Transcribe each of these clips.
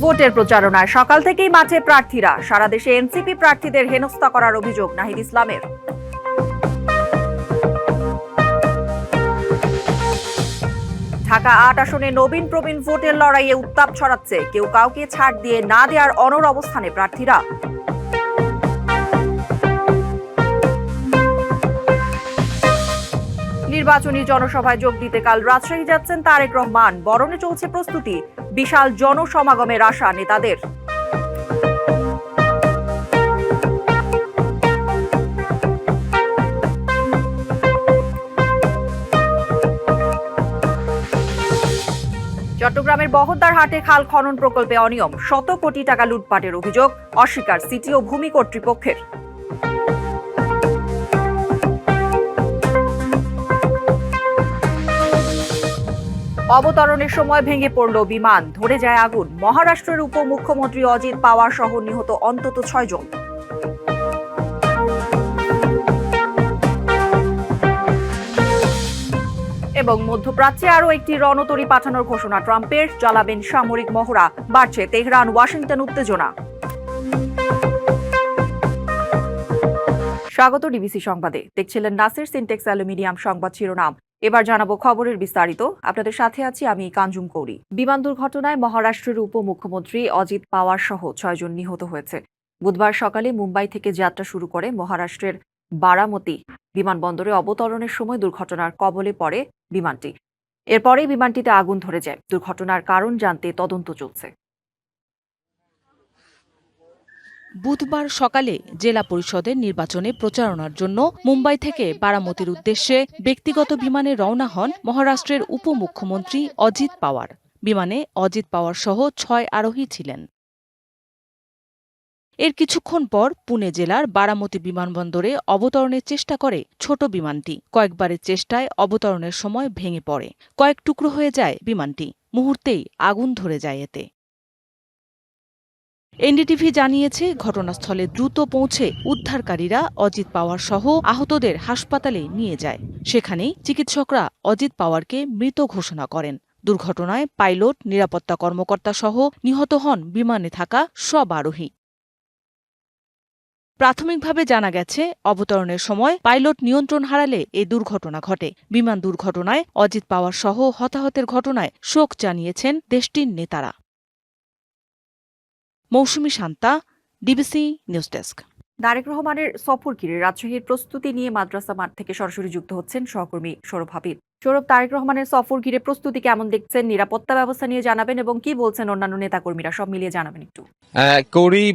ভোটের প্রচারণায় সকাল থেকেই মাঠে প্রার্থীরা। সারা দেশে এনসিপি প্রার্থীদের হেনস্থা করার অভিযোগ নাহিদ ইসলামের। ঢাকা ৮ আসনে নবীন প্রবীণ ভোটের লড়াইয়ে উত্তাপ ছড়াচ্ছে। কেউ কাউকে ছাড় দিয়ে না দেওয়ার অনড় অবস্থানে প্রার্থীরা। নির্বাচনী জনসভায় যোগ দিতে কাল রাজশাহী যাচ্ছেন তারেক রহমান। বরণে চলছে প্রস্তুতি, বিশাল জনসমাগমের আশা নেতাদের। চট্টগ্রামের বহদ্দার হাটে খাল খনন প্রকল্পে অনিয়ম, শত কোটি টাকা লুটপাটের অভিযোগ অস্বীকার সিটি ও ভূমি কর্তৃপক্ষের। অবতরণের সময় ভেঙে পড়ল বিমান, ধরে যায় আগুন। মহারাষ্ট্রের উপমুখ্যমন্ত্রী অজিত পাওয়ার সহ নিহত অন্তত ৬ জন। এবং মধ্যপ্রাচ্যে আরও একটি রণতরী পাঠানোর ঘোষণা ট্রাম্পের। চালাবেন সামরিক মহড়া, বাড়ছে তেহরান ওয়াশিংটন উত্তেজনা। স্বাগত ডিবিসি সংবাদে। দেখছিলেন নাসির সিনটেক্স অ্যালুমিনিয়াম সংবাদ শিরোনাম। এবার জানাবো খবরের বিস্তারিত। আপনাদের সাথে আছি আমি কাঞ্জুম কৌরি। বিমান দুর্ঘটনায় মহারাষ্ট্রের উপমুখ্যমন্ত্রী অজিত পাওয়ার সহ ৬ জন নিহত হয়েছে। বুধবার সকালে মুম্বাই থেকে যাত্রা শুরু করে মহারাষ্ট্রের বারামতি বিমানবন্দরে অবতরণের সময় দুর্ঘটনার কবলে পড়ে বিমানটি। এরপরেই বিমানটিতে আগুন ধরে যায়। দুর্ঘটনার কারণ জানতে তদন্ত চলছে। বুধবার সকালে জেলা পরিষদের নির্বাচনে প্রচারণার জন্য মুম্বাই থেকে বারামতির উদ্দেশ্যে ব্যক্তিগত বিমানে রওনা হন মহারাষ্ট্রের উপমুখ্যমন্ত্রী অজিত পাওয়ার। বিমানে অজিত পাওয়ার সহ ৬ আরোহী ছিলেন। এর কিছুক্ষণ পর পুনে জেলার বারামতি বিমানবন্দরে অবতরণের চেষ্টা করে ছোট বিমানটি। কয়েকবারের চেষ্টায় অবতরণের সময় ভেঙে পড়ে। কয়েক টুকরো হয়ে যায় বিমানটি। মুহূর্তেই আগুন ধরে যায় এতে। এনডিটিভি জানিয়েছে, ঘটনাস্থলে দ্রুত পৌঁছে উদ্ধারকারীরা অজিত পাওয়ার সহ আহতদের হাসপাতালে নিয়ে যায়। সেখানেই চিকিৎসকরা অজিত পাওয়ারকে মৃত ঘোষণা করেন। দুর্ঘটনায় পাইলট, নিরাপত্তা কর্মকর্তা সহ নিহত হন বিমানে থাকা সব আরোহী। প্রাথমিকভাবে জানা গেছে, অবতরণের সময় পাইলট নিয়ন্ত্রণ হারালে এই দুর্ঘটনা ঘটে। বিমান দুর্ঘটনায় অজিত পাওয়ার সহ হতাহতের ঘটনায় শোক জানিয়েছেন দেশটির নেতারা। Mousumi Shanta, DBC news desk. Tarek রহমানের সফর ঘিরে রাজশাহীর প্রস্তুতি নিয়ে মাদ্রাসা মাঠ থেকে সরাসরি যুক্ত হচ্ছেন সহকর্মী সৌরভ হাবিব। সৌরভ, তারেক রহমানের সফর ঘিরে প্রস্তুতি কেমন দেখছেন? নিরাপত্তা ব্যবস্থা নিয়ে জানাবেন এবং কি বলছেন অন্যান্য নেতাকর্মীরা, সব মিলিয়ে জানাবেন একটু। কৌরি,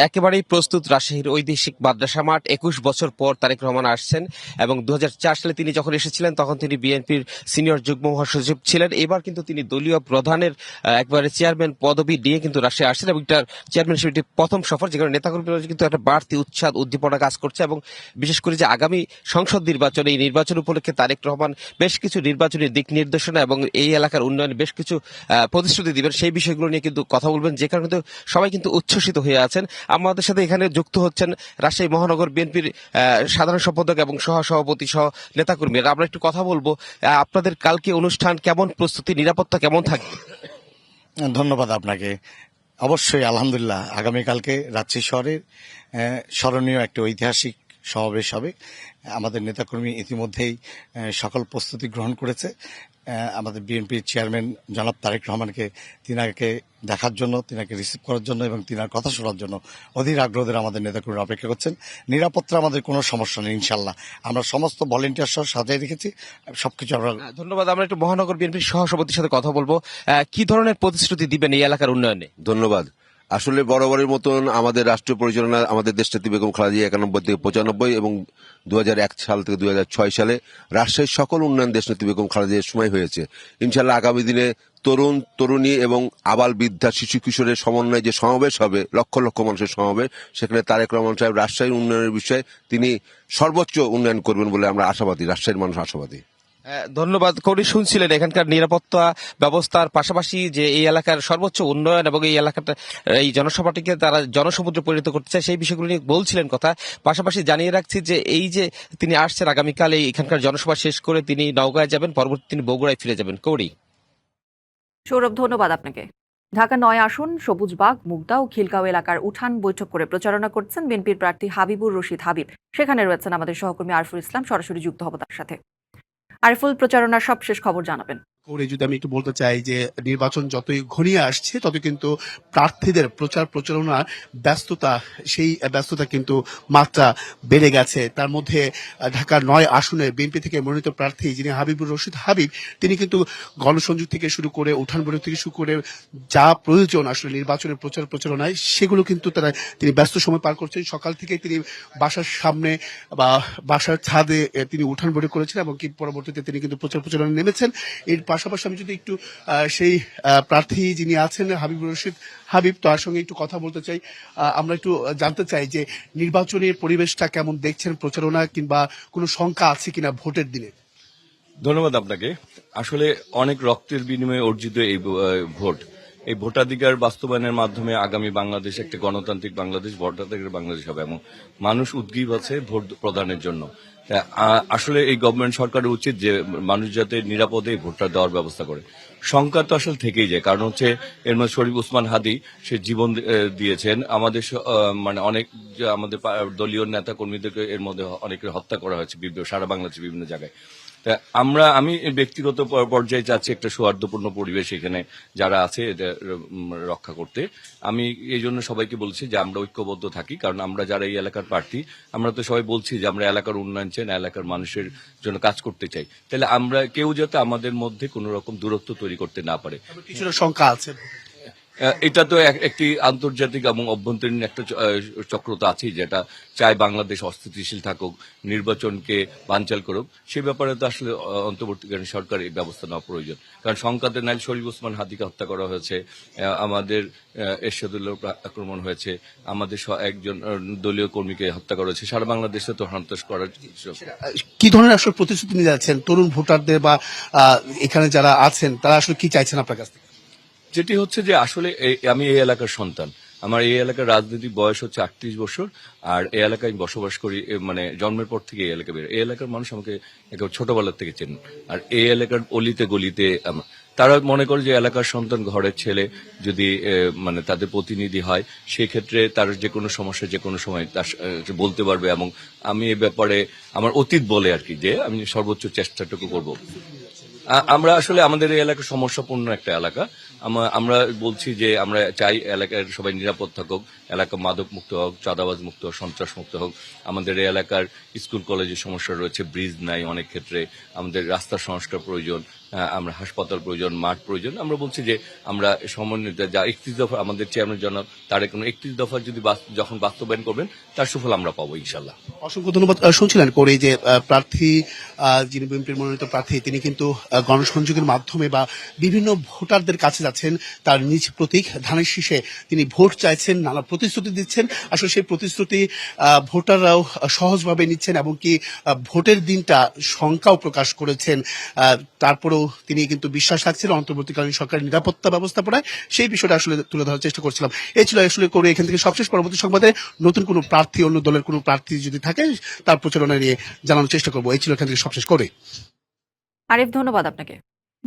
একেবারেই প্রস্তুত রাজশাহীর ঐতিহাসিক মাদ্রাসা মাঠ। ২১ বছর পর তারেক রহমান আসছেন এবং ২০০৪ সালে তিনি যখন এসেছিলেন তখন তিনি বিএনপির সিনিয়র যুগ্ম মহাসচিব ছিলেন। এবার কিন্তু তিনি দলীয় প্রধানের একবারে চেয়ারম্যান পদবি নিয়ে কিন্তু রাজশাহী আসছেন এবং এটার চেয়ারম্যান হিসেবে প্রথম সফর, যেখানে নেতাকর্মীরা কিন্তু একটা বাড়তি উৎসাহ উদ্দীপনা কাজ করছে এবং বিশেষ করে যে আগামী সংসদ নির্বাচন, এই নির্বাচন উপলক্ষে তারেক রহমান বেশ কিছু নির্বাচনী দিক নির্দেশনা এবং এই এলাকার উন্নয়নে বেশ কিছু প্রতিশ্রুতি দিবেন, সেই বিষয়গুলো নিয়ে কিন্তু কথা বলবেন, যে কারণে সবাই কিন্তু উচ্ছ্বসিত হয়ে আছেন। আমাদের সাথে এখানে যুক্ত হচ্ছেন রাজশাহী মহানগর বিএনপির সাধারণ সম্পাদক এবং সহসভাপতি সহ নেতাকর্মীরা। আমরা একটু কথা বলবো, আপনাদের কালকে অনুষ্ঠান কেমন প্রস্তুতি, নিরাপত্তা কেমন থাকবে? ধন্যবাদ আপনাকে। অবশ্যই আলহামদুলিল্লাহ, আগামীকালকে রাজশাহী শহরের স্মরণীয় একটা ঐতিহাসিক সমাবেশ হবে। আমাদের নেতাকর্মী ইতিমধ্যেই সকল প্রস্তুতি গ্রহণ করেছে। আমাদের বিএনপির চেয়ারম্যান জনাব তারেক রহমানকে তিনাকে দেখার জন্য, তিনাকে রিসিভ করার জন্য এবং তিনার কথা শোনার জন্য অধীর আগ্রহের আমাদের নেতাকর্মীরা অপেক্ষা করছেন। নিরাপত্তা আমাদের কোনো সমস্যা নেই, ইনশাল্লাহ। আমরা সমস্ত ভলেন্টিয়ার সহ সাজিয়ে রেখেছি সবকিছু। আমরা ধন্যবাদ। আমরা একটু মহানগর বিএনপির সহসভাপতির সাথে কথা বলবো, কি ধরনের প্রতিশ্রুতি দিবেন এই এলাকার উন্নয়নে? ধন্যবাদ। আসলে বরাবরের মতন আমাদের রাষ্ট্রীয় পরিচালনা আমাদের দেশনেত্রী বেগম খালেদা জিয়া ৯১ থেকে ৯৫ এবং ২০০১ সাল থেকে ২০০৬ সালে রাজশাহীর সকল উন্নয়ন দেশনেত্রী বেগম খালেদা জিয়ার সময় হয়েছে। ইনশাল্লাহ আগামী দিনে তরুণ তরুণী এবং আবাল বৃদ্ধা শিশু কিশোরের সমন্বয়ে যে সমাবেশ হবে, লক্ষ লক্ষ মানুষের সমাবেশ, সেখানে তারেক রহমান সাহেব রাজশাহীর উন্নয়নের বিষয়ে তিনি সর্বোচ্চ উন্নয়ন করবেন বলে আমরা আশাবাদী, রাজশাহীর মানুষ আশাবাদী। ধন্যবাদ। কৌরি, শুনছিলেন এখানকার নিরাপত্তা ব্যবস্থার পাশাপাশি যে এই এলাকার সর্বোচ্চ উন্নয়ন এবং এই এলাকাটা, এই জনসভাটিকে তারা জনসমুদ্রে পরিণত করতে চায়, সেই বিষয়গুলো নিয়ে বলছিলেন কথা। পাশাপাশি জানিয়ে রাখছি যে এই যে তিনি আসছেন আগামীকাল, এই এখানকার জনসভা শেষ করে তিনি নওগাঁয় যাবেন, পরবর্তী তিনি বগুড়ায় ফিরে যাবেন। কৌরি। সৌরভ, ধন্যবাদ আপনাকে। ঢাকা ৯ আসন সবুজবাগ, মুগদা ও খিলগাঁও এলাকার উঠান বৈঠক করে প্রচারণা করছেন বিএনপির প্রার্থী হাবিবুর রশিদ হাবিব। সেখানে রয়েছেন আমাদের সহকর্মী আরিফুল ইসলাম, সরাসরি যুক্ত হব তার সাথে। আরিফুল, প্রচারণার সবশেষ খবর জানাবেন। করে যদি আমি একটু বলতে চাই যে নির্বাচন যতই ঘনিয়ে আসছে ততই কিন্তু প্রার্থীদের প্রচার প্রচারণার সেই ব্যস্ততা কিন্তু মাত্রা বেড়ে গেছে। তার মধ্যে ঢাকার ৯ আসনে বিএনপি থেকে মনোনীত প্রার্থী যিনি হাবিবুর রশিদ হাবিব, তিনি কিন্তু গণসংযোগ থেকে শুরু করে উঠান বৈঠক থেকে শুরু করে যা প্রয়োজন আসলে নির্বাচনের প্রচার প্রচারণায় সেগুলো কিন্তু তিনি ব্যস্ত সময় পার করছেন। সকাল থেকে তিনি বাসার সামনে বা বাসার ছাদে তিনি উঠান বৈঠক করেছেন এবং কি পরবর্তীতে তিনি কিন্তু প্রচার প্রচারণায় নেমেছেন। এর পাশাপাশি আমি যদি একটু সেই প্রার্থী যিনি আছেন হাবিবুর রশিদ হাবিব, তার সঙ্গে একটু কথা বলতে চাই। আমরা একটু জানতে চাই যে নির্বাচনের পরিবেশটা কেমন দেখছেন, প্রচারণা কিংবা কোনো শঙ্কা আছে কিনা ভোটের দিনে। ধন্যবাদ আপনাকে। আসলে অনেক রক্তের বিনিময়ে অর্জিত এই ভোট, এই ভোটাধিকার বাস্তবায়নের মাধ্যমে আগামী বাংলাদেশ একটা গণতান্ত্রিক বাংলাদেশ, ভোটাধিকার বাংলাদেশ হবে এবং মানুষ উদ্গ্রীব আছে ভোট প্রদানের জন্য। আসলে এই গভর্নমেন্ট সরকারের উচিত যে মানুষ যাতে নিরাপদে ভোটটা দেওয়ার ব্যবস্থা করে। শঙ্কা তো আসলে থেকেই যায়, কারণ হচ্ছে এর মধ্যে শরীফ ওসমান হাদি সে জীবন দিয়েছেন। আমাদের মানে অনেক আমাদের দলীয় নেতা কর্মীদেরকে এর মধ্যে অনেকের হত্যা করা হয়েছে সারা বাংলাদেশের বিভিন্ন জায়গায়। আমি ব্যক্তিগত পর্যায়ে চাচ্ছি একটা সৌহার্দ্যপূর্ণ পরিবেশ এখানে যারা আছে এটা রক্ষা করতে। আমি এই জন্য সবাইকে বলছি যে আমরা ঐক্যবদ্ধ থাকি, কারণ আমরা যারা এই এলাকার প্রার্থী, আমরা তো সবাই বলছি যে আমরা এলাকার উন্নয়ন চাই, এলাকার মানুষের জন্য কাজ করতে চাই। তাহলে আমরা কেউ যাতে আমাদের মধ্যে কোনো রকম দূরত্ব তৈরি করতে না পারে। কিছুটা শঙ্কা আছে। এটা তো একটি আন্তর্জাতিক এবং অভ্যন্তরীণ একটা চক্র তো আছেই, যেটা চায় বাংলাদেশ অস্থিতিশীল থাকুক, নির্বাচনকে বানচাল করুক। সে ব্যাপারে তো আসলে অন্তর্বর্তীকালীন সরকার এই ব্যবস্থা নেওয়া প্রয়োজন। কারণ শঙ্কাতে নাইল শরীফ ওসমান হাদিকে হত্যা করা হয়েছে, আমাদের এরশাদুল্লাহ আক্রমণ হয়েছে, আমাদের একজন দলীয় কর্মীকে হত্যা করা হয়েছে। সারা বাংলাদেশে তো সন্ত্রাস করার কি ধরনের আসলে প্রতিশ্রুতি নিয়ে যাচ্ছেন তরুণ ভোটারদের বা এখানে যারা আছেন তারা আসলে কি চাইছেন আপনার কাছ থেকে? যেটি হচ্ছে যে আসলে আমি এই এলাকার সন্তান, আমার এই এলাকার রাজনৈতিক বয়স হচ্ছে 38 বছর, আর এই এলাকায় আমি বসবাস করি, মানে জন্মের পর থেকে এই এলাকায় বের। এই এলাকার মানুষ আমাকে একেবারে ছোটবেলার থেকে চেনেন, আর এই এলাকার অলিতে গলিতে তারা মনে করে যে এলাকার সন্তান, ঘরের ছেলে যদি মানে তাদের প্রতিনিধি হয়, সেক্ষেত্রে তার যে কোনো সমস্যা যে কোনো সময় তার বলতে পারবে। এবং আমি এ ব্যাপারে আমার অতীত বলে আর কি, যে আমি সর্বোচ্চ চেষ্টাটুকু করব। আমরা আসলে আমাদের এই এলাকা সমস্যাপূর্ণ একটা এলাকা। আমরা বলছি যে আমরা চাই এলাকার সবাই নিরাপদ থাকুক, এলাকা মাদক মুক্ত হোক, চাঁদাবাজ মুক্ত হোক, সন্ত্রাস মুক্ত হোক। আমাদের এই এলাকার স্কুল কলেজের সমস্যা রয়েছে, ব্রিজ নাই অনেক ক্ষেত্রে, আমাদের রাস্তার সংস্কার প্রয়োজন, আমরা হাসপাতাল প্রয়োজন, মাঠ প্রয়োজন। আমরা বলছি যে আমরা সমন্বিত যা 31 দফা আমাদের চেয়ারম্যান জনাব তার কোনো 31 দফা যদি যখন বাস্তবায়ন করবেন তার সুফল আমরা পাবো ইনশাল্লাহ। অসংখ্য ধন্যবাদ। শুনছিলেন করে যে প্রার্থী যিনি বিএনপির মনোনীত প্রার্থী, তিনি কিন্তু গণসংযোগের মাধ্যমে বা বিভিন্ন ভোটারদের কাছে যাচ্ছেন, তার নিজ প্রতীক ধানের শীষে তিনি ভোট চাইছেন, নানা প্রতিশ্রুতি দিচ্ছেন। আসলে সেই প্রতিশ্রুতি ভোটাররাও সহজভাবে নিচ্ছেন এবং কি ভোটের দিনটা শঙ্কাও প্রকাশ করেছেন। তারপরেও তিনি কিন্তু বিশ্বাস রাখছেন অন্তর্বর্তীকালীন সরকারের নিরাপত্তা ব্যবস্থাপনায়। সেই বিষয়টা আসলে তুলে ধরার চেষ্টা করছিলাম। এই ছিল আসলে করে এখান থেকে সবশেষ পরবর্তী সংবাদে নতুন কোনো প্রার্থী, অন্য দলের কোনো প্রার্থী যদি থাকে তার প্রচারণা নিয়ে জানানোর চেষ্টা করবো। এই ছিল এখান থেকে সবশেষ করে। আরিফ, ধন্যবাদ আপনাকে।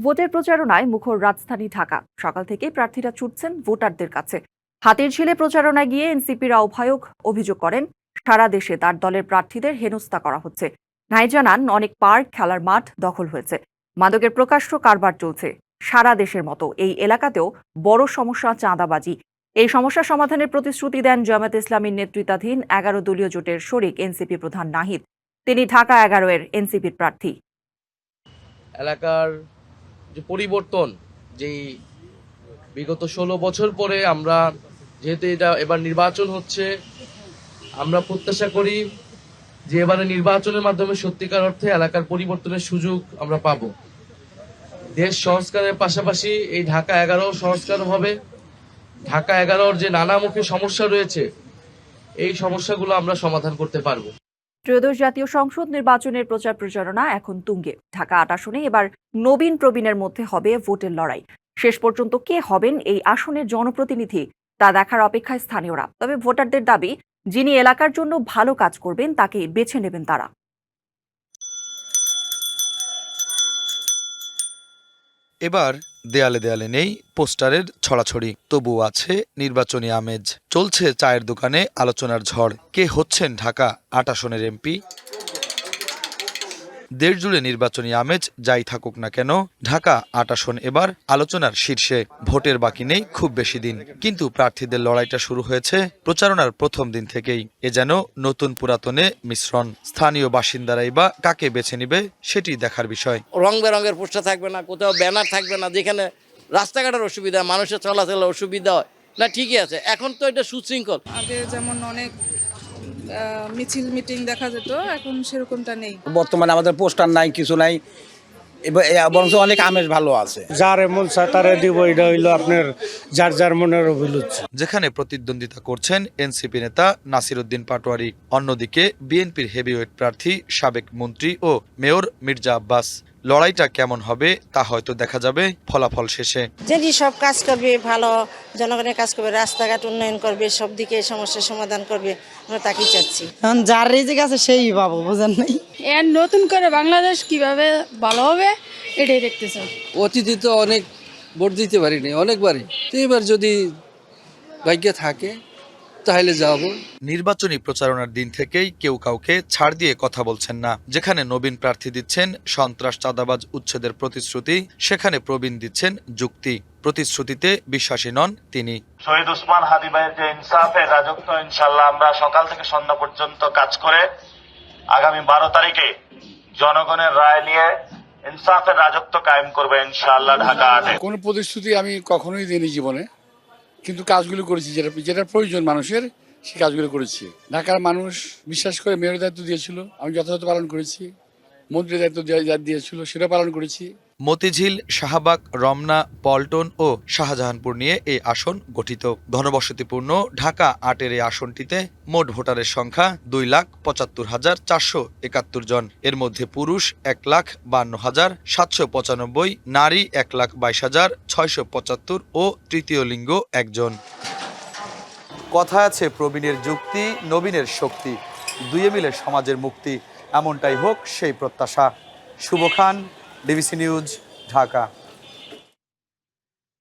ভোটের প্রচারণায় মুখর রাজধানী ঢাকা। সকাল থেকেই প্রার্থীরা ছুটছেন ভোটারদের কাছে। হাতির ঝিলে প্রচারণায় গিয়ে এনসিপির আহ্বায়ক অভিযোগ করেন, সারা দেশে তার দলের প্রার্থীদের হেনস্থা করা হচ্ছে। নাই জানান, অনেক পার্ক, খেলার মাঠ দখল হয়েছে, মাদকের প্রকাশ্য কারবার চলছে। সারা দেশের মতো এই এলাকাতেও বড় সমস্যা চাঁদাবাজি। এই সমস্যা সমাধানের প্রতিশ্রুতি দেন জামায়াতে ইসলামীর নেতৃত্বাধীন 11 দলীয় জোটের শরিক এনসিপি প্রধান নাহিদ। তিনি ঢাকা 11 এর এনসিপির প্রার্থী। এলাকার যে পরিবর্তন, যেই বিগত 16 বছর পরে আমরা যেহেতু এটা এবার নির্বাচন হচ্ছে, আমরা প্রত্যাশা করি যে এবারে নির্বাচনের মাধ্যমে সত্যিকার অর্থে এলাকার পরিবর্তনের সুযোগ আমরা পাব। দেশ সংস্কারের পাশাপাশি এই ঢাকা 11 সংস্কার হবে। ঢাকা 11 যে নানামুখী সমস্যা রয়েছে, এই সমস্যাগুলো আমরা সমাধান করতে পারবো। ত্রয়োদশ জাতীয় সংসদ নির্বাচনের প্রচার প্রচারণা এখন তুঙ্গে। ঢাকা 8 আসনে এবার নবীন প্রবীণের মধ্যে হবে ভোটের লড়াই। শেষ পর্যন্ত কে হবেন এই আসনের জনপ্রতিনিধি তা দেখার অপেক্ষায় স্থানীয়রা। তবে ভোটারদের দাবি, যিনি এলাকার জন্য ভালো কাজ করবেন তাকে বেছে নেবেন তারা। এবার দেয়ালে দেয়ালে নেই পোস্টারের ছড়াছড়ি, তবুও আছে নির্বাচনী আমেজ। চলছে চায়ের দোকানে আলোচনার ঝড়। কে হচ্ছেন ঢাকা ৮ আসনের এমপি? দেশ জুড়ে নির্বাচনী আমেজ যাই থাকুক না কেন, ঢাকা ৮ আসন এবার আলোচনার শীর্ষে। ভোটের বাকি নেই খুব বেশি দিন, কিন্তু প্রার্থীদের লড়াইটা শুরু হয়েছে প্রচারণার প্রথম দিন থেকেই। এ যেন নতুন পুরাতনে মিশ্রণ। স্থানীয় বাসিন্দারাই বা কাকে বেছে নিবে সেটি দেখার বিষয়। রং বেরঙের পোস্টার থাকবে না, কোথাও ব্যানার থাকবে না, যেখানে রাস্তাঘাটের অসুবিধা, মানুষের চলাচলের অসুবিধা হয় না, ঠিকই আছে। এখন তো এটা সুশৃঙ্খল। আগে যেমন অনেক মিছিল মিটিং দেখা যেত, এখন সেরকমটা নেই। বর্তমানে আমাদের পোস্টার নাই, কিছু নাই, বরং অনেক আমেজ ভালো আছে। যার এমন তারে দিব, এটা হইলো আপনার যার যার মনের অভিলুচ্ছ। যেখানে প্রতিদ্বন্দ্বিতা করছেন এনসিপি নেতা নাসির উদ্দিন পাটোয়ারি, অন্যদিকে বিএনপির হেভিওয়েট প্রার্থী সাবেক মন্ত্রী ও মেয়র মির্জা আব্বাস। লড়াইটা কেমন হবে তা হয়তো দেখা যাবে ফলাফল শেষে। যদি সব কাজ করবে, ভালো জনগণের কাজ করবে, রাস্তাঘাট উন্নয়ন করবে, সব দিকে সমস্যার সমাধান করবে, আমরা তাকেই চাচ্ছি। এখন যার রিজিক আছে সেই পাবো, বুঝেন নাই? এর নতুন করে বাংলাদেশ কিভাবে ভালো হবে এটাই দেখতে চাই। অতীতে তো অনেক ভোট দিতে পারিনি, অনেকবারই। তো এবার যদি ভাগ্যে থাকে তাহলে যাব। নির্বাচনী প্রচারণার দিন থেকেই কেউ কাউকে ছাড় দিয়ে কথা বলছেন না। যেখানে নবীন প্রার্থী দিচ্ছেন সন্ত্রাস চাঁদাবাজ উচ্ছেদের প্রতিশ্রুতি, সেখানে প্রবীণ দিচ্ছেন যুক্তি। প্রতিশ্রুতিতে বিশ্বাসী নন তিনি। শহীদ ওসমান হাদি ভাইয়ের যে ইনসাফের রাজত্ব, ইনশাল্লাহ আমরা সকাল থেকে সন্ধ্যা পর্যন্ত কাজ করে আগামী 12 তারিখে জনগণের রায় নিয়ে ইনসাফের রাজত্ব কায়েম করবে ইনশাআল্লাহ ঢাকা 8-এ। কোন প্রতিশ্রুতি আমি কখনোই দিইনি জীবনে, কিন্তু কাজগুলো করেছি, যেটা প্রয়োজন মানুষের, সেই কাজগুলো করেছি। ঢাকার মানুষ বিশ্বাস করে মেয়রের দায়িত্ব দিয়েছিল, আমি যথাযথ পালন করেছি। মন্ত্রীর দায়িত্ব দিয়েছিল, সেটা পালন করেছি। মতিঝিল, শাহবাগ, রমনা, পল্টন ও শাহজাহানপুর নিয়ে এই আসন গঠিত। ঘনবসতিপূর্ণ ঢাকা 8-এর এই আসনটিতে মোট ভোটারের সংখ্যা 2,75,471 জন। এর মধ্যে পুরুষ 1,52,795, নারী 1,22,675 ও তৃতীয় লিঙ্গ 1 জন। কথা আছে প্রবীণের যুক্তি, নবীনের শক্তি, দুয়ে মিলে সমাজের মুক্তি। এমনটাই হোক সেই প্রত্যাশা। শুভ খান, ডিবিসি নিউজ, ঢাকা।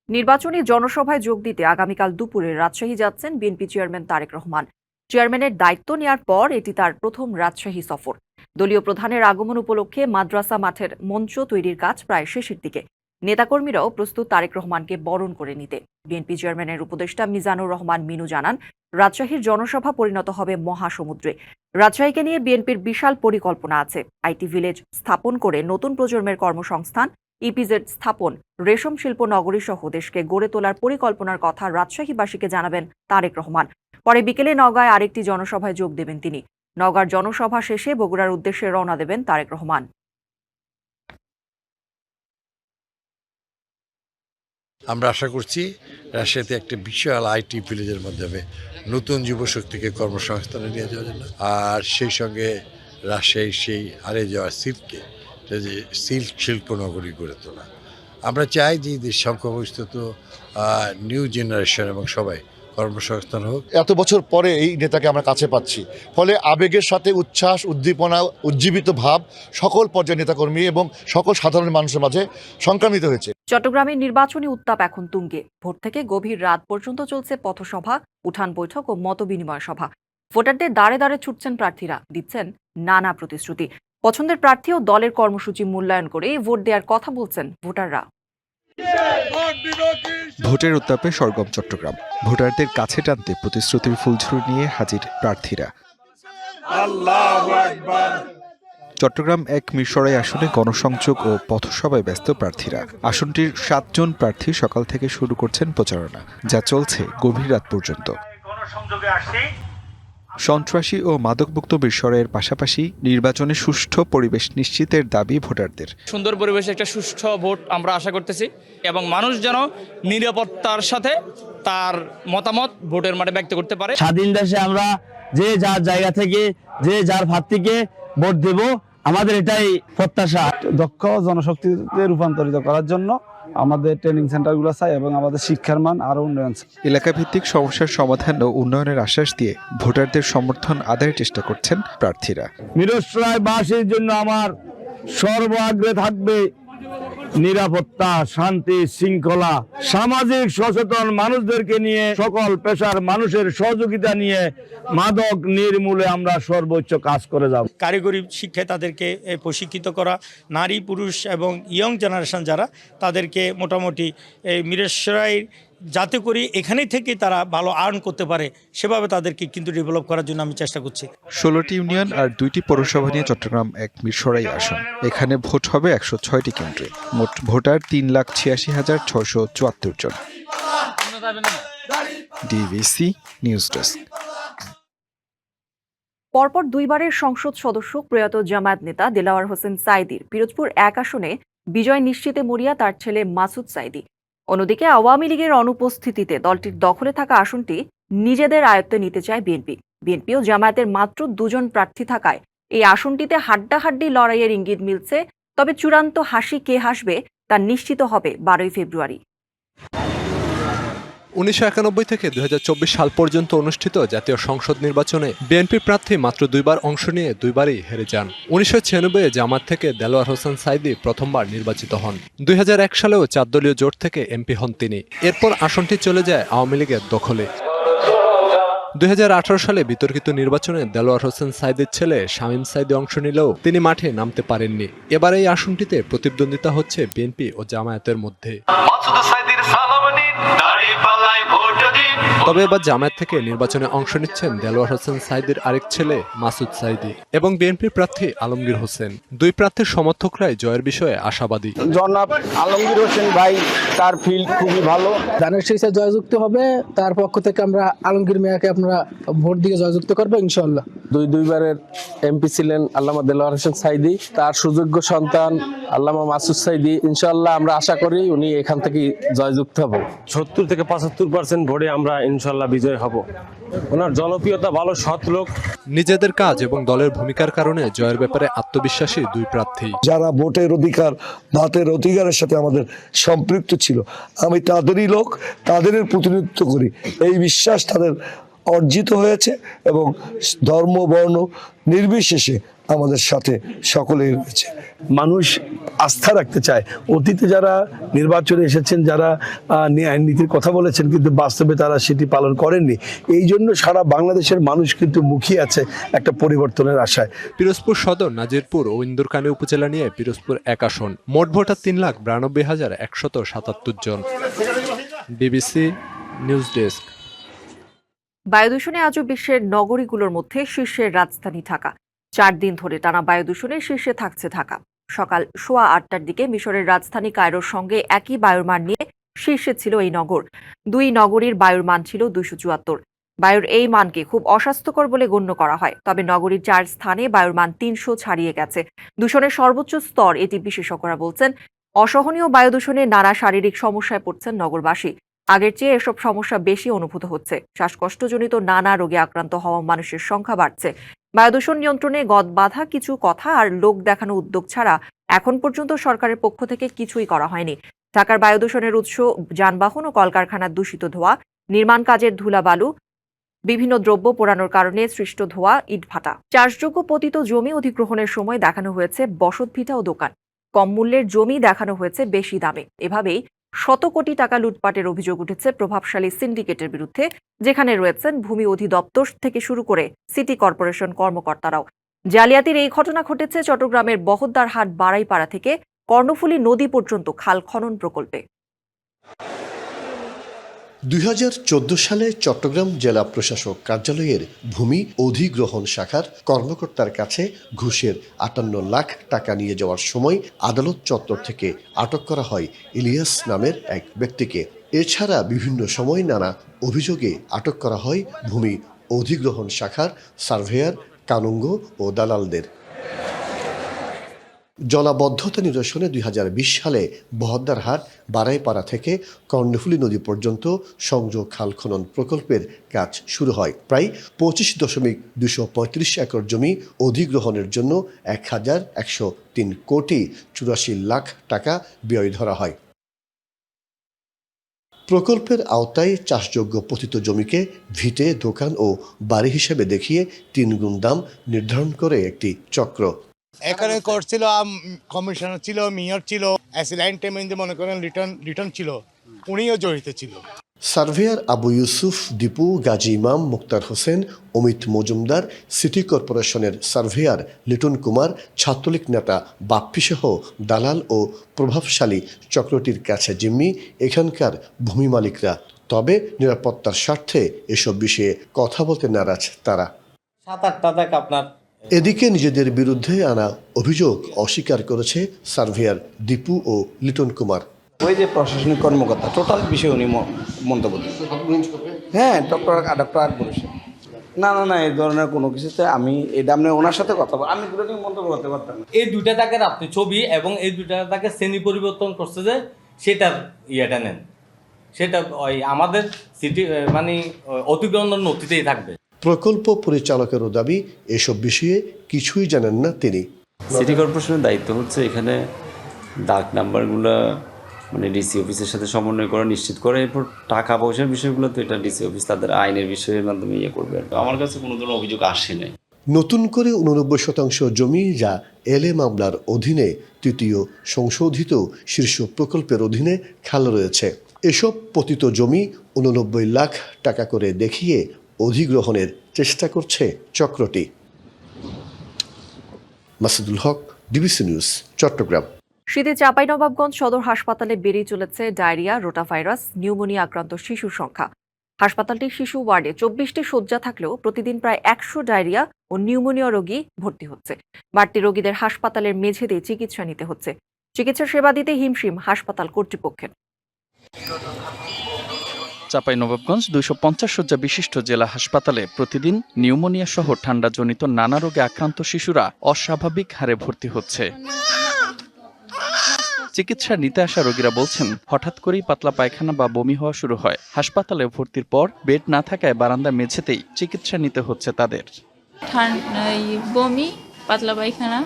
নির্বাচনী জনসভায় যোগ দিতে আগামীকাল দুপুরে রাজশাহী যাচ্ছেন বিএনপি চেয়ারম্যান তারেক রহমান। চেয়ারম্যানের দায়িত্ব নেয়ার পর এটি তার প্রথম রাজশাহী সফর। দলীয় প্রধানের আগমন উপলক্ষে মাদ্রাসা মাঠের মঞ্চ তৈরির কাজ প্রায় শেষের দিকে। নেতাকর্মীরাও প্রস্তুত তারেক রহমানকে বরণ করে নিতে। বিএনপি চেয়ারম্যানের উপদেষ্টা মিজানুর রহমান মিনু জানান, রাজশাহীর জনসভা পরিণত হবে মহাসমুদ্রে। রাজশাহীকে নিয়ে বিএনপির বিশাল পরিকল্পনা আছে। আইটি ভিলেজ স্থাপন করে নতুন প্রজন্মের কর্মসংস্থান, ইপিজেড স্থাপন, রেশম শিল্প নগরী সহ দেশকে গড়ে তোলার পরিকল্পনার কথা রাজশাহীবাসীকে জানাবেন তারেক রহমান। পরে বিকেলে নওগাঁয় আরেকটি জনসভায় যোগ দেবেন তিনি। নওগাঁর জনসভা শেষে বগুড়ার উদ্দেশ্যে রওনা দেবেন তারেক রহমান। আমরা আশা করছি রাজশাহীতে একটা বিশাল আইটি ভিলেজের মাধ্যমে নতুন যুবশক্তিকে কর্মসংস্থানে নিয়ে যাওয়ার জন্য, আর সেই সঙ্গে রাজশাহীর সেই হারিয়ে যাওয়া সিল্ক শিল্প নগরী গড়ে তোলা। আমরা চাই যে দেশ সংখ্যাগরিষ্ঠ নিউ জেনারেশন এবং সবাই কর্মসংস্থান হোক। এত বছর পরে এই নেতাকে আমরা কাছে পাচ্ছি, ফলে আবেগের সাথে উচ্ছ্বাস, উদ্দীপনা, উজ্জীবিত ভাব সকল পর্যায়ের নেতাকর্মী এবং সকল সাধারণ মানুষের মাঝে সংক্রামিত হয়েছে। চট্টগ্রামের নির্বাচনী উত্তাপ এখন তুঙ্গে। ভোট থেকে গভীর রাত পর্যন্ত চলছে পথসভা, উঠান বৈঠক ও মতবিনিময় সভা। ভোটারদের দাঁড়ে দাঁড়ে ছুটছেন প্রার্থীরা, দিচ্ছেন নানা প্রতিশ্রুতি। পছন্দের প্রার্থী ও দলের কর্মসূচি মূল্যায়ন করে ভোট দেওয়ার কথা বলছেন ভোটাররা। ভোটের উত্তাপে সরগম চট্টগ্রাম। ভোটারদের কাছে টানতে প্রতিশ্রুতির ফুলঝুরি নিয়ে হাজির প্রার্থীরা। চট্টগ্রাম 1 মিরসরাই আসনে গণসংযোগ ও পথসভায় ব্যস্ত প্রার্থীরা। আসনটির 7 জন প্রার্থী সকাল থেকে শুরু করছেন প্রচারণা, যা চলছে গভীর রাত পর্যন্ত। সন্ত্রাসী ও মাদকমুক্ত মিরসরাইয়ের পাশাপাশি নির্বাচনে সুষ্ঠু পরিবেশ নিশ্চিতের দাবি ভোটারদের। সুন্দর পরিবেশে একটা সুষ্ঠু ভোট আমরা আশা করতেছি এবং মানুষ যেন নিরাপত্তার সাথে তার মতামত ভোটের মাঠে ব্যক্ত করতে পারে। স্বাধীন দেশে আমরা যে যার জায়গা থেকে যে যার প্রার্থীকে ভোট দেব, আমাদের এটাই প্রত্যাশা। দক্ষ জনশক্তিতে রূপান্তরিত করার জন্য আমাদের ট্রেনিং সেন্টারগুলো চাই এবং আমাদের শিক্ষার মান আরো উন্নয়ন। এলাকাভিত্তিক সমস্যার সমাধান ও উন্নয়নের আশ্বাস দিয়ে ভোটারদের সমর্থন আদায়ের চেষ্টা করছেন প্রার্থীরা। মিরসরাইবাসীর জন্য আমার সর্ব আগ্রহে থাকবে নিরাপত্তা, শান্তি, শৃঙ্খলা, সামাজিক সচেতন মানুষদেরকে নিয়ে সকল পেশার মানুষের সহযোগিতা নিয়ে মাদক নির্মূলে আমরা সর্বোচ্চ কাজ করে যাব। কারিগরি শিক্ষায় তাদেরকে প্রশিক্ষিত করা, নারী পুরুষ এবং ইয়ং জেনারেশন যারা তাদেরকে মোটামুটি এই মিরেশ্বরাই যাতে করে এখানেই থেকে তারা ভালো আর্ন করতে পারে সেভাবে তাদেরকে কিন্তু ডেভেলপ করার জন্য আমি চেষ্টা করছি। 16টি ইউনিয়ন আর 2টি পৌরসভা নিয়ে চট্টগ্রাম 1 মিরসরাই আসন। এখানে ভোট হবে 106টি কেন্দ্রে। মোট ভোটার 3,86,674 জন। DVC news desk. পরপর দুইবারের সংসদ সদস্য প্রয়াত জামায়াত নেতা দেলাওয়ার হোসেন সাঈদীর পিরোজপুর 1 আসনে বিজয় নিশ্চিতে মরিয়া তার ছেলে মাসুদ সাঈদী। অন্যদিকে আওয়ামী লীগের অনুপস্থিতিতে দলটির দখলে থাকা আসনটি নিজেদের আয়ত্তে নিতে চায় বিএনপি। বিএনপি ও জামায়াতের মাত্র 2 জন প্রার্থী থাকায় এই আসনটিতে হাড্ডাহাড্ডি লড়াইয়ের ইঙ্গিত মিলছে। তবে চূড়ান্ত হাসি কে হাসবে তা নিশ্চিত হবে 12 ফেব্রুয়ারি। 1991 থেকে 2024 সাল পর্যন্ত অনুষ্ঠিত জাতীয় সংসদ নির্বাচনে বিএনপি প্রার্থী মাত্র 2 বার অংশ নিয়ে 2 বারই হেরে যান। 1996-এ জামাত থেকে দেলোয়ার হোসেন সাঈদী প্রথমবার নির্বাচিত হন। 2001 সালেও 4 দলীয় জোট থেকে এমপি হন তিনি। এরপর আসনটি চলে যায় আওয়ামী লীগের দখলে। 2018 সালে বিতর্কিত নির্বাচনে দেলোয়ার হোসেন সাঈদীর ছেলে শামীম সাঈদী অংশ নিলেও তিনি মাঠে নামতে পারেননি। এবার এই আসনটিতে প্রতিদ্বন্দ্বিতা হচ্ছে বিএনপি ও জামায়াতের মধ্যে। তবে এবার জামায়াত থেকে নির্বাচনে অংশ নিচ্ছেন দেলোয়ার হোসেন সাঈদীর আরেক ছেলে মাসুদ সাঈদী এবং বিএনপি প্রার্থী আলমগীর হোসেন। দুই প্রার্থীর সমর্থকরাই জয়ের বিষয়ে আশাবাদী। জনাব আলমগীর হোসেন ভাই তার ফিল্ড খুবই ভালো, ধানের শীষে জয়যুক্ত হবে। তার পক্ষ থেকে আমরা আলমগীর মিয়াকে আপনারা ভোট দিয়ে জয়যুক্ত করবো ইনশাআল্লাহ। দুইবারের এমপি ছিলেন আল্লামা দেলোয়ার হোসেন সাঈদী, তার সুযোগ্য সন্তান আল্লামা মাসুদ সাঈদী। ইনশাআল্লাহ আমরা আশা করি উনি এখান থেকে জয়যুক্ত হব। 70 থেকে 75% ভোটে আমরা ইনশাআল্লাহ বিজয় হব। ওনার জনপ্রিয়তা ভালো, সৎ লোক। নিজেদের কাজ এবং দলের ভূমিকার কারণে জয়ের ব্যাপারে আত্মবিশ্বাসী দুই প্রার্থী। যারা ভোটের অধিকার, ভাতের অধিকারের সাথে আমাদের সম্পৃক্ত ছিল, আমি তাদেরই লোক, তাদেরই প্রতিনিধিত্ব করি, এই বিশ্বাস তাদের অর্জিত হয়েছে এবং ধর্ম বর্ণ নির্বিশেষে আমাদের সাথে সকলেই রয়েছে। মানুষ আস্থা রাখতে চায়। অতীতে যারা নির্বাচনে এসেছেন, যারা আইন নীতির কথা বলেছেন, কিন্তু বাস্তবে তারা সেটি পালন করেননি। এই জন্য সারা বাংলাদেশের মানুষ কিন্তু মুখিয়ে আছে একটা পরিবর্তনের আশায়। পিরোজপুর সদর, নাজিরপুর ও ইন্দুরকানী উপজেলা নিয়ে পিরোজপুর 1 আসন। মোট ভোটার 3,92,177 জন। BBC news desk. বায়ু দূষণে আজও বিশ্বের নগরীগুলোর মধ্যে শীর্ষের রাজধানী ঢাকা। 4 দিন ধরে টানা বায়ু দূষণের শীর্ষে থাকছে ঢাকা। সকাল 8:15টার দিকে মিশরের রাজধানী কায়রোর সঙ্গে একই বায়ুর মান নিয়ে শীর্ষে ছিল এই নগর। 2 নগরীর বায়ুর মান ছিল 274। বায়ুর এই মানকে খুব অস্বাস্থ্যকর বলে গণ্য করা হয়। তবে নগরীর 4 স্থানে বায়ুর মান 300 ছাড়িয়ে গেছে। দূষণের সর্বোচ্চ স্তর এটি। বিশেষজ্ঞরা বলছেন, অসহনীয় বায়ু দূষণে নানা শারীরিক সমস্যায় পড়ছেন নগরবাসী। আগের চেয়ে এসব সমস্যা বেশি অনুভূত হচ্ছে। শ্বাসকষ্টজনিত নানা রোগে আক্রান্ত হওয়া মানুষের সংখ্যা বাড়ছে। বায়ুদূষণ নিয়ন্ত্রণে গদবাঁধা কিছু কথা আর লোক দেখানো উদ্যোগ ছাড়া এখন পর্যন্ত সরকারের পক্ষ থেকে কিছুই করা হয়নি। ঢাকার বায়ুদূষণের উৎস যানবাহন ও কলকারখানার দূষিত ধোঁয়া, নির্মাণ কাজের ধুলাবালু, বিভিন্ন দ্রব্য পোড়ানোর কারণে সৃষ্ট ধোঁয়া, ইটভাটা। চাষযোগ্য পতিত জমি অধিগ্রহণের সময় দেখানো হয়েছে বসতভিটা ও দোকান। কম মূল্যের জমি দেখানো হয়েছে বেশি দামে। এভাবেই শত কোটি টাকা লুটপাটের অভিযোগ উঠেছে প্রভাবশালী সিন্ডিকেটের বিরুদ্ধে, যেখানে রয়েছেন ভূমি অধিদপ্তর থেকে শুরু করে সিটি কর্পোরেশন কর্মকর্তারাও। জালিয়াতির এই ঘটনা ঘটেছে চট্টগ্রামের বহদ্দারহাট বাড়াইপাড়া থেকে কর্ণফুলী নদী পর্যন্ত খাল খনন প্রকল্পে। 2014 সালে চট্টগ্রাম জেলা প্রশাসক কার্যালয়ের ভূমি অধিগ্রহণ শাখার কর্মকর্তার কাছে ঘুষের 58 লাখ টাকা নিয়ে যাওয়ার সময় আদালত চত্বর থেকে আটক করা হয় ইলিয়াস নামের এক ব্যক্তিকে। এছাড়া বিভিন্ন সময় নানা অভিযোগে আটক করা হয় ভূমি অধিগ্রহণ শাখার সার্ভেয়ার, কানুঙ্গো ও দালালদের। জলাবদ্ধতা নিরসনে 2020 সালে বহদ্দারহাট বাড়াইপাড়া থেকে কর্ণফুলী নদী পর্যন্ত সংযোগ খাল খনন প্রকল্পের কাজ শুরু হয়। প্রায় 25.235 একর জমি অধিগ্রহণের জন্য 1,103 কোটি 84 লাখ টাকা ব্যয় ধরা হয়। প্রকল্পের আওতায় চাষযোগ্য পতিত জমিকে ভিটে, দোকান ও বাড়ি হিসেবে দেখিয়ে 3 গুণ দাম নির্ধারণ করে একটি চক্র। এখানে করছিল কমিশনার ছিল, মেয়র ছিল, অ্যাসিলাইন টাইমে মনে করেন রিটার্ন ছিল, উনিও জড়িত ছিল। সার্ভেয়ার আবু ইউসুফ, দীপু, গাজী ইমাম, মুক্তার হোসেন, অমিত মজুমদার, সিটি কর্পোরেশনের সার্ভেয়ার লিটন কুমার, ছাত্রলীগ নেতা বাপ্পিসহ দালাল ও প্রভাবশালী চক্রটির কাছে জিম্মি এখানকার ভূমি মালিকরা। তবে নিরাপত্তার স্বার্থে এসব বিষয়ে কথা বলতে নারাজ তারা। এদিকে নিজেদের বিরুদ্ধে আনা অভিযোগ অস্বীকার করেছে সার্ভেয়ার দীপু ও লিটন কুমার। ওই যে প্রশাসনিক কর্মকর্তা টোটাল বিষয়ে উনি মন্তব্য দিচ্ছেন। হ্যাঁ, ডক্টর বলেছেন না এই ধরনের কোনো কিছুতে আমি এটা আপনি ওনার সাথে কথা বল, আমি দুটো নিয়ে মন্তব্য করতে পারতাম না। এই দুইটা তাকে আপনি ছবি এবং এই দুইটা তাকে শ্রেণী পরিবর্তন করছে যে সেটার ইয়েটা নেন, সেটা ওই আমাদের সিটি মানে অতিক্রমণ নথিতেই থাকবে। প্রকল্প পরিচালকেরও দাবি এসব বিষয়ে কিছুই জানেন না তিনি। সিটি কর্পোরেশনের দায়িত্ব হচ্ছে এখানে ডাক নাম্বারগুলো মানে ডিসি অফিসের সাথে সমন্বয় করা, নিশ্চিত করে। এরপর টাকা পয়সার বিষয়গুলো তো এটা ডিসি অফিস তাদের আইনের বিষয়ের মাধ্যমে করবে। আমার কাছে কোনো ধরনের অভিযোগ আসে নাই। নতুন করে 89% জমি যা এলএ মামলার অধীনে তৃতীয় সংশোধিত শীর্ষ প্রকল্পের অধীনে খাল রয়েছে। এসব পতিত জমি 89 লাখ টাকা করে দেখিয়ে অধিগ্রহণের চেষ্টা করছে চক্রটি। মাসুদুল হক, ডিবিসি নিউজ, চট্টগ্রাম। শীতে চাঁপাইনবাবগঞ্জ সদর হাসপাতালে বেড়ে চলেছে ডায়রিয়া, রোটাভাইরাস, নিউমোনিয়া আক্রান্ত শিশুর সংখ্যা। হাসপাতালটির শিশু ওয়ার্ডে 24টি শয্যা থাকলেও প্রতিদিন প্রায় 100 ডায়রিয়া ও নিউমোনিয়া রোগী ভর্তি হচ্ছে। বাড়তি রোগীদের হাসপাতালের মেঝেতে চিকিৎসা নিতে হচ্ছে। চিকিৎসা সেবা দিতে হিমশিম হাসপাতাল কর্তৃপক্ষের। চাঁপাইনবাবগঞ্জ 250 শয্যা বিশিষ্ট জেলা হাসপাতালে প্রতিদিন নিউমোনিয়া সহ ঠান্ডাজনিত নানা রোগে আক্রান্ত শিশুরা অস্বাভাবিক হারে ভর্তি হচ্ছে। চিকিৎসা নিতে আসা রোগীরা বলছেন, হঠাৎ করেই পাতলা পায়খানা বা বমি হওয়া শুরু হয়। হাসপাতালে ভর্তির পর বেড না থাকায় বারান্দা মেঝেতেই চিকিৎসা নিতে হচ্ছে তাদের। বমি, পাতলা পায়খানা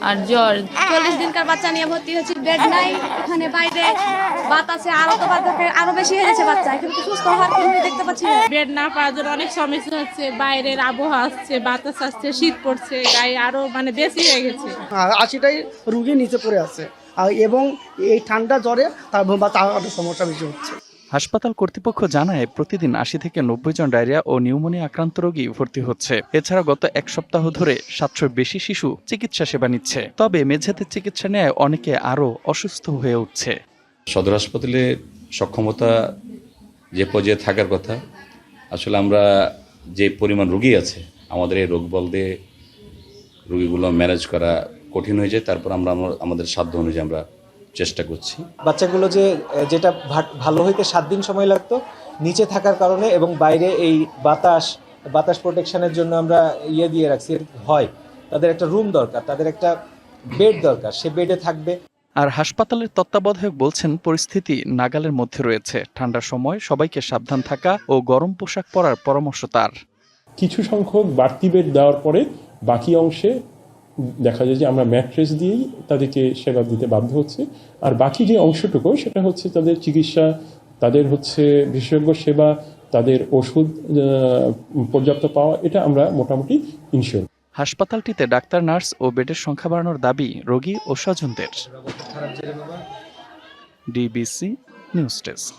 আর জ্বর। 40 দিনকার বাচ্চা নিয়ে ভর্তি হয়েছে, বেড নাই, এখানে বাইরে বাতাসে আরো বেশি হয়ে গেছে বাচ্চা। এখানে তো সুস্থ হওয়ার কোনো দেখতে পাচ্ছি না। বেড না পাওয়ার জন্য অনেক সমস্যা হচ্ছে। বাইরের আবহাওয়া আসছে, বাতাস আসছে, শীত পড়ছে, গায়ে আরো বেশি হয়ে গেছে। 80টাই রুগী নিচে পড়ে আছে এবং এই ঠান্ডা জ্বরে তার সমস্যা বেশি হচ্ছে। হাসপাতাল কর্তৃপক্ষ জানায়, প্রতিদিন 80 থেকে 90 জন ডায়রিয়া ও নিউমোনিয়া আক্রান্ত রোগী ভর্তি হচ্ছে। এছাড়া গত এক সপ্তাহ ধরে 700 বেশি শিশু চিকিৎসা সেবা নিচ্ছে। তবে মেঝেতে চিকিৎসা নেয় অনেকে আরও অসুস্থ হয়ে উঠছে। সদর হাসপাতালে সক্ষমতা যে পর্যায়ে থাকার কথা, আসলে আমরা যে পরিমাণ রোগী আছে, আমাদের এই রোগবল দিয়ে রোগীগুলো ম্যানেজ করা কঠিন হয়ে যায়। তারপর আমরা আমাদের সাধ্য অনুযায়ী আমরা চেষ্টা করছি। বাচ্চাগুলো যেটা ভালো হইতে 7 দিন সময় লাগতো, নিচে থাকার কারণে এবং বাইরে এই বাতাস প্রোটেকশনের জন্য আমরা দিয়ে রাখছি। হয় তাদের একটা রুম দরকার, তাদের একটা বেড দরকার, সে বেডে থাকবে। আর হাসপাতালের তত্ত্বাবধায়ক বলছেন, পরিস্থিতি নাগালের মধ্যে রয়েছে। ঠান্ডার সময় সবাইকে সাবধান থাকা ও গরম পোশাক পরার পরামর্শ তার। কিছু সংখ্যক বাড়তি বেড দেওয়ার পরে বাকি অংশে দেখা যায় যে আমরা ম্যাট্রেস দিয়েই তাদেরকে সেবা দিতে বাধ্য হচ্ছে। আর বাকি যে অংশটুকু, সেটা হচ্ছে তাদের চিকিৎসা, তাদের বিশেষজ্ঞ সেবা, তাদের ওষুধ পর্যাপ্ত পাওয়া, এটা আমরা মোটামুটি ইনশিওর। হাসপাতালটিতে ডাক্তার, নার্স ও বেডের সংখ্যা বাড়ানোর দাবি রোগী ও স্বজনদের। DBC news desk.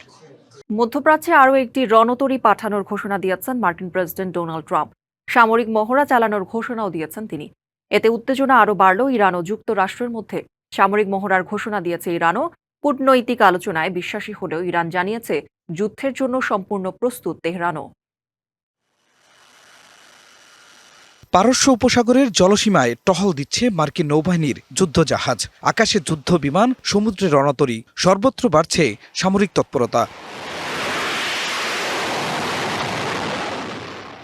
মধ্যপ্রাচ্যে আরও একটি রণতরী পাঠানোর ঘোষণা দিয়েছেন মার্কিন প্রেসিডেন্ট ডোনাল্ড ট্রাম্প। সামরিক মহড়া চালানোর ঘোষণাও দিয়েছেন তিনি। এতে উত্তেজনা আরও বাড়ল ইরান ও যুক্তরাষ্ট্রের মধ্যে। সামরিক মহড়ার ঘোষণা দিয়েছে ইরানও। কূটনৈতিক আলোচনায় বিশ্বাসী হলেও ইরান জানিয়েছে যুদ্ধের জন্য সম্পূর্ণ প্রস্তুত তেহরানও। পারস্য উপসাগরের জলসীমায় টহল দিচ্ছে মার্কিন নৌবাহিনীর যুদ্ধজাহাজ, আকাশে যুদ্ধ বিমান, সমুদ্রে রণতরী, সর্বত্র বাড়ছে সামরিক তৎপরতা।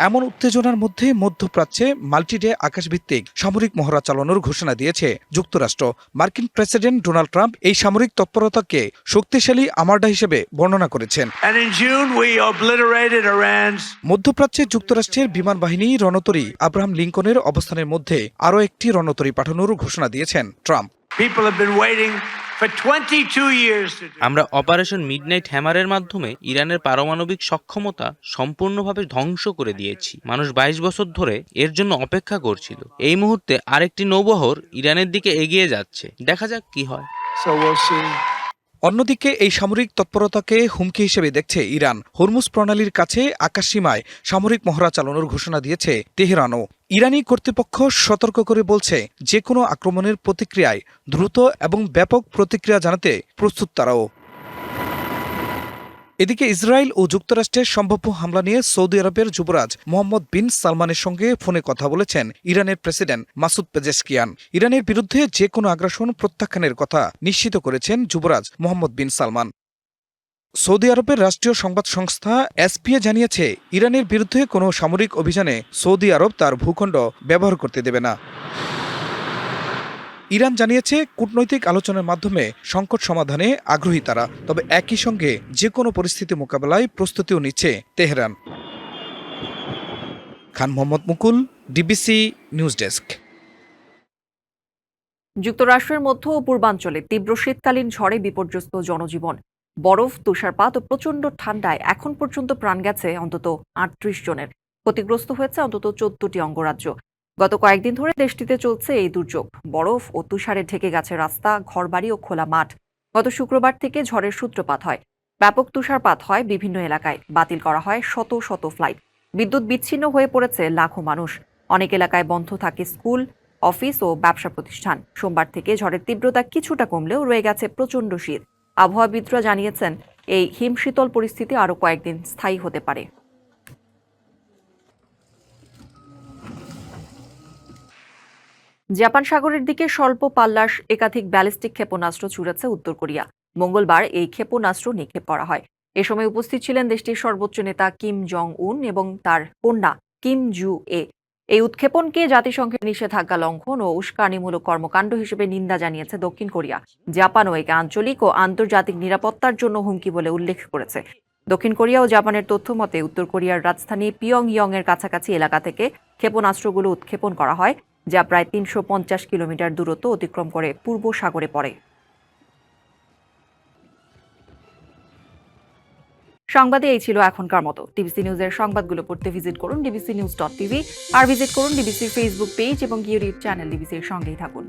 এমন উত্তেজনার মধ্যে মধ্যপ্রাচ্যে মাল্টিডে আকাশভিত্তিক সামরিক মহড়া চালানোর ঘোষণা দিয়েছে যুক্তরাষ্ট্র। মার্কিন প্রেসিডেন্ট ডোনাল্ড ট্রাম্প এই সামরিক তৎপরতাকে শক্তিশালী আমার্ডা হিসেবে বর্ণনা করেছেন। মধ্যপ্রাচ্যে যুক্তরাষ্ট্রের বিমান বাহিনী রণতরী আব্রাহাম লিঙ্কনের অবস্থানের মধ্যে আরও একটি রণতরী পাঠানোর ঘোষণা দিয়েছেন Trump. People have been waiting for 22 years to do. আমরা অপারেশন মিডনাইট হ্যামারের মাধ্যমে ইরানের পারমাণবিক সক্ষমতা সম্পূর্ণভাবে ধ্বংস করে দিয়েছি। মানুষ 22 বছর ধরে এর জন্য অপেক্ষা করছিল। এই মুহূর্তে আরেকটি নৌবহর ইরানের দিকে এগিয়ে যাচ্ছে। দেখা যাক কি হয়। So we'll see. অন্যদিকে এই সামরিক তৎপরতাকে হুমকি হিসেবে দেখছে ইরান। হরমুজ প্রণালীর কাছে আকাশসীমায় সামরিক মহড়া চালানোর ঘোষণা দিয়েছে তেহরানও। ইরানি কর্তৃপক্ষ সতর্ক করে বলছে, যে কোনো আক্রমণের প্রতিক্রিয়ায় দ্রুত এবং ব্যাপক প্রতিক্রিয়া জানাতে প্রস্তুত তারাও। এদিকে ইসরায়েল ও যুক্তরাষ্ট্রের সম্ভাব্য হামলা নিয়ে সৌদি আরবের যুবরাজ মোহাম্মদ বিন সালমানের সঙ্গে ফোনে কথা বলেছেন ইরানের প্রেসিডেন্ট মাসুদ পেজেশকিয়ান। ইরানের বিরুদ্ধে যে কোনো আগ্রাসন প্রত্যাখ্যানের কথা নিশ্চিত করেছেন যুবরাজ মোহাম্মদ বিন সালমান। সৌদি আরবের রাষ্ট্রীয় সংবাদ সংস্থা এসপিএ জানিয়েছে, ইরানের বিরুদ্ধে কোনো সামরিক অভিযানে সৌদি আরব তার ভূখণ্ড ব্যবহার করতে দেবে না। ইরান জানিয়েছে, কূটনৈতিক আলোচনার মাধ্যমে সংকট সমাধানে আগ্রহী তারা, তবে একই সঙ্গে যে কোনো পরিস্থিতি মোকাবেলায় প্রস্তুতিও নিচ্ছে তেহরান। খান মোহাম্মদ মুকুল, ডিবিসি নিউজ ডেস্ক। যুক্তরাষ্ট্রের মধ্য ও পূর্বাঞ্চলে তীব্র শীতকালীন ঝড়ে বিপর্যস্ত জনজীবন। বরফ, তুষারপাত ও প্রচণ্ড ঠান্ডায় এখন পর্যন্ত প্রাণ গেছে অন্তত ৩৮ জনের। ক্ষতিগ্রস্ত হয়েছে অন্তত ১৪টি অঙ্গরাজ্য। গত কয়েকদিন ধরে দেশটিতে চলছে এই দুর্যোগ। বরফ ও তুষারে ঢেকে গেছে রাস্তা, ঘরবাড়ি ও খোলা মাঠ। গত শুক্রবার থেকে ঝড়ের সূত্রপাত হয়। ব্যাপক তুষারপাত হয় বিভিন্ন এলাকায়। বাতিল করা হয় শত শত ফ্লাইট। বিদ্যুৎ বিচ্ছিন্ন হয়ে পড়েছে লাখো মানুষ। অনেক এলাকায় বন্ধ থাকে স্কুল, অফিস ও ব্যবসা প্রতিষ্ঠান। সোমবার থেকে ঝড়ের তীব্রতা কিছুটা কমলেও রয়ে গেছে প্রচণ্ড শীত। আবহাওয়াবিদরা জানিয়েছেন, এই হিমশীতল পরিস্থিতি আরও কয়েকদিন স্থায়ী হতে পারে। জাপান সাগরের দিকে স্বল্প পাল্লার একাধিক ব্যালিস্টিক ক্ষেপণাস্ত্র ছুড়েছে উত্তর কোরিয়া। মঙ্গলবার এই ক্ষেপণাস্ত্র নিক্ষেপ করা হয়। এ সময় উপস্থিত ছিলেন দেশটির সর্বোচ্চ নেতা কিম জং উন এবং তার কন্যা কিম জু এ। এই উৎক্ষেপণকে জাতিসংঘের নিষেধাজ্ঞা লঙ্ঘন ও উস্কানিমূলক কর্মকাণ্ড হিসেবে নিন্দা জানিয়েছে দক্ষিণ কোরিয়া। জাপানও একে আঞ্চলিক ও আন্তর্জাতিক নিরাপত্তার জন্য হুমকি বলে উল্লেখ করেছে। দক্ষিণ কোরিয়া ও জাপানের তথ্য মতে উত্তর কোরিয়ার রাজধানী পিয়ংইয়ং এর কাছাকাছি এলাকা থেকে ক্ষেপণাস্ত্রগুলো উৎক্ষেপণ করা হয়, যা প্রায় ৩৫০ কিলোমিটার দূরত্ব অতিক্রম করে পূর্ব সাগরে পড়ে। সংবাদে এই ছিল এখনকার মতো। ডিবিসি নিউজের সংবাদগুলো পড়তে ভিজিট করুন dbcnews.tv আর ভিজিট করুন ডিবিসির ফেসবুক পেজ এবং ইউটিউব চ্যানেল ডিবিসির সঙ্গেই থাকুন।